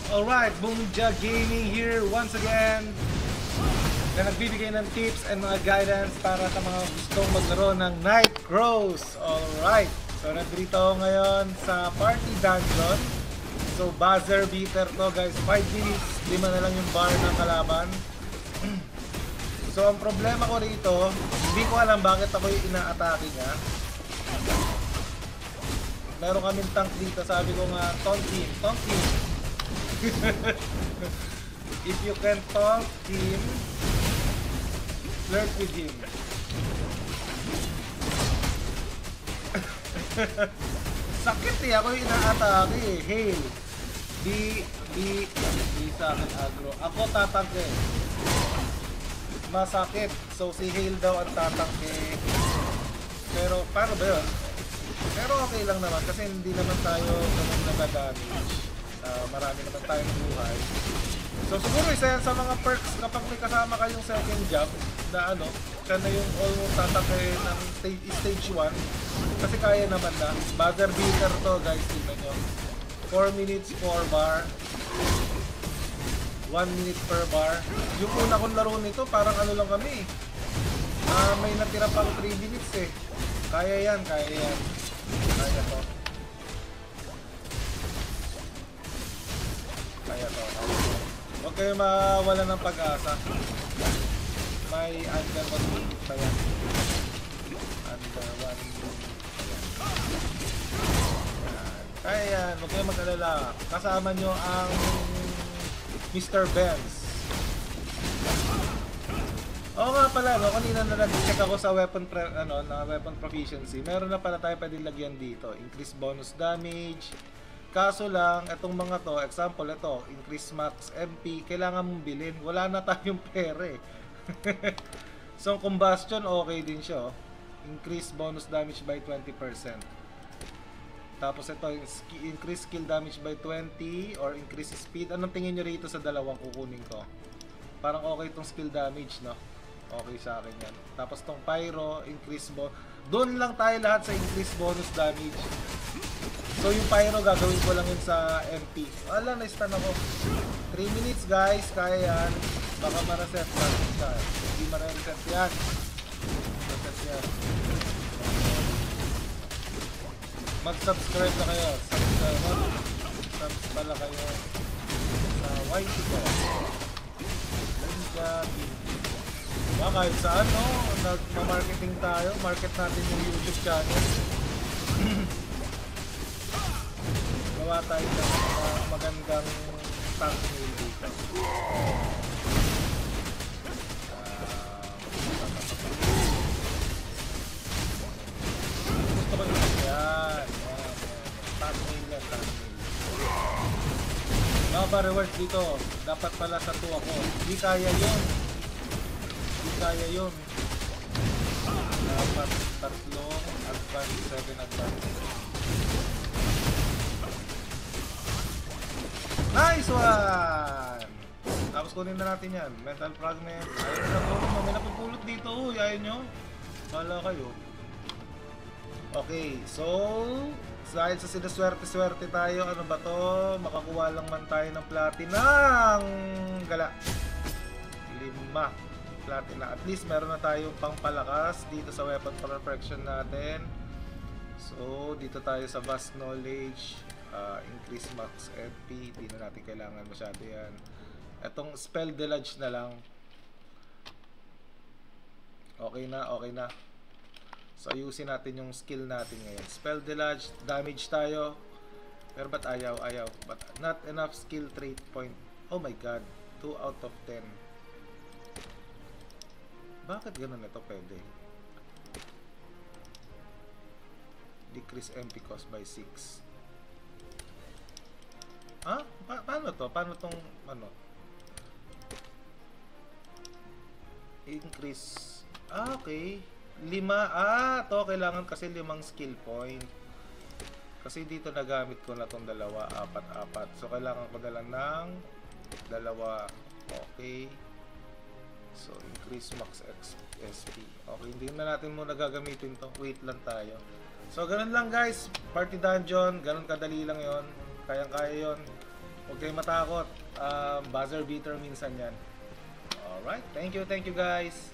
Alright, Boomja Gaming here once again na nagbibigay ng tips and mga guidance para sa mga gustong maglaro ng Night Crows. Alright, so nandito ako ngayon sa Party Dungeon. So buzzer beater to guys, 5 minutes, 5 na lang yung bar ng kalaban. So ang problema ko rito, hindi ko alam bakit ako yung ina-atake niya. Meron kaming tank dito, sabi ko nga, taunt him. If you can taunt him, flirt with him. Sakit eh, ako yung ina-atake eh. Hail. Di sa akin agro. Ako tatangke. Masakit. So si Hail daw ang tatangke. Pero paano ba yun? Pero okay lang naman kasi hindi naman tayo ganun nag-damage. Marami naman tayong buhay. So siguro isa yan sa mga perks kapag may kasama kayong second job na ano, siya na yung almost tatake ng stage 1 kasi kaya naman na. Buzzer beater to guys, tignan nyo. 4 minutes 4 bar, 1 minute per bar. Yung una kong laro nito parang ano lang kami, may natira pang 3 minutes eh. Kaya yan, kaya to. Huwag kayo mawala ng pag-asa. May under 1 minute pa yan. Under 1 minute. Kaya yan, huwag kayo mag-alala. Kasama nyo ang Mr. Benz. Oo nga pala, no? Kanina na nag-check ako sa weapon proficiency. Meron na pala tayo pwedeng lagyan dito. Increase bonus damage. Kaso lang, itong mga to, example ito, increase max MP, kailangan mong bilhin. Wala na tayong pera eh. So, combustion, okay din siya. Increase bonus damage by 20%. Tapos ito, increase skill damage by 20 or increase speed. Anong tingin nyo rito sa dalawang kukunin ko? Parang okay itong skill damage, no? Okay sa akin yan. Tapos itong pyro, increase bonus. Doon lang tayo lahat sa increase bonus damage. So yung pyro gagawin ko lang yun sa MP. Wala, na-stun ako. 3 minutes guys, kaya yan. Baka ma-reset lang siya. Hindi ma-reset yan. Reset yan. Mag-subscribe na kayo. Subs pala kayo sa YT ko. Kahit saan, no? Nag-marketing tayo. Market natin yung YouTube channel. Gawa tayo ng magandang thumbnail dito. Gusto ko yun. Yan. Thumbnail yan. Mga ba rewards dito? Dapat pala sa 2 ako. Hindi kaya yun. Dapat 3 advance, 7 advance. Nice one! Tapos kunin na natin yan. Mental fragment. Ayaw na po. May napupulot dito. Uy, ayaw nyo. Bala kayo. Okay, so dahil sa sinaswerte-swerte tayo, ano ba to? Makakuha lang man tayo ng platinang gala. 5 platina. At least meron na tayong pangpalakas dito sa weapon perfection natin. So dito tayo sa vast knowledge, increase max MP. Hindi na natin kailangan masyado yan. Etong spell delage na lang. Okay na. So ayusin natin yung skill natin ngayon. Spell delage, damage tayo. Pero ba't ayaw? But not enough skill trait point. Oh my god, 2 out of 10. Bakit ganun ito pwede? Decrease MP cost by 6. Ah? Paano to? Paano tong ano? Increase. Ah, okay. 5. Ah, to kailangan kasi 5 skill point. Kasi dito nagamit ko na tong 2, 4. So kailangan ko dala ng 2. Okay. So increase max SP. Okay, hindi na natin muna gagamitin to. Wait lang tayo. So ganun lang guys, Party Dungeon, ganun kadali lang yon. Kayang-kaya yon. Huwag kayong matakot. Buzzer beater minsan yan. Alright, thank you guys.